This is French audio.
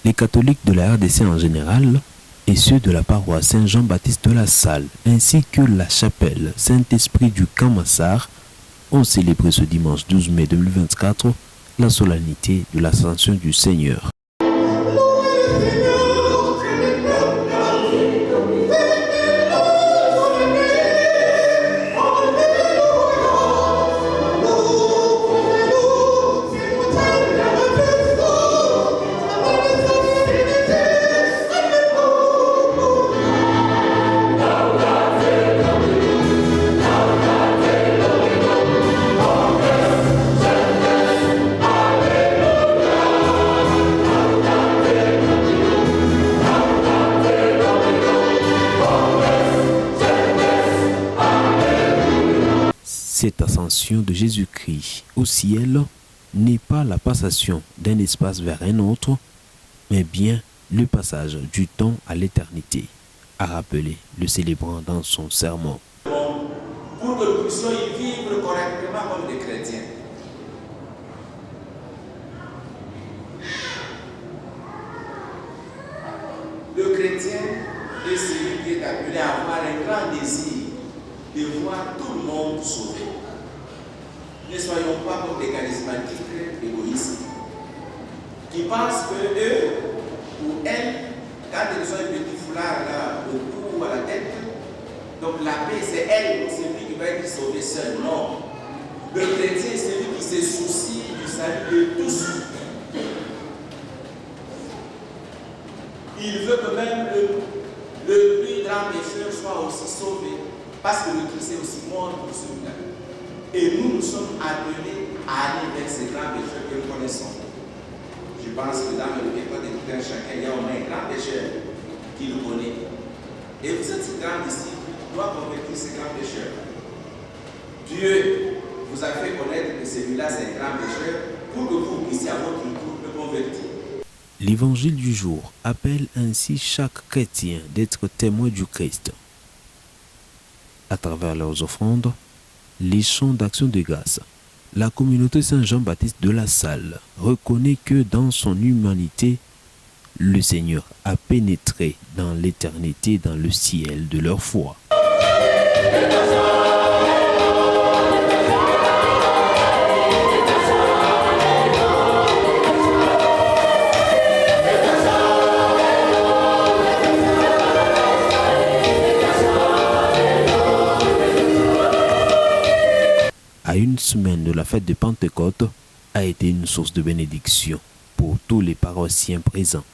Les catholiques de la RDC en général et ceux de la paroisse Saint-Jean-Baptiste de la Salle ainsi que la chapelle Saint-Esprit du Camp-Massard ont célébré ce dimanche 12 mai 2024 la solennité de l'Ascension du Seigneur. Cette ascension de Jésus-Christ au ciel n'est pas la passation d'un espace vers un autre, mais bien le passage du temps à l'éternité, a rappelé le célébrant dans son sermon. Pour que nous puissions y vivre correctement comme des chrétiens. Le chrétien est celui qui est appelé à avoir un grand désir de voir tout le monde sauvé. Ne soyons pas comme des charismatiques égoïstes qui pensent que eux ou elles, quand ils ont un petit foulard là au cou ou à la tête, donc la paix c'est elle, c'est lui qui va être sauvé seul. Non. Le chrétien c'est celui qui se soucie du salut de tous. Il veut que même le plus grand pécheur soit aussi sauvé. Parce que le Christ est aussi mort pour celui-là. Et nous sommes appelés à aller vers ces grands pécheurs que nous connaissons. Je pense que dans le péché de tout un chacun, il y a au moins un grand pécheur qui le connaît. Et vous êtes ce grand disciple, doit convaincre ces grands pécheurs. Dieu vous a fait connaître que celui-là c'est un grand pécheur pour que vous puissiez à votre tour le convertir. L'évangile du jour appelle ainsi chaque chrétien d'être témoin du Christ. À travers leurs offrandes, les chants d'action de grâce, la communauté Saint-Jean-Baptiste de la Salle reconnaît que dans son humanité, le Seigneur a pénétré dans l'éternité, dans le ciel de leur foi. À une semaine de la fête de Pentecôte, a été une source de bénédiction pour tous les paroissiens présents.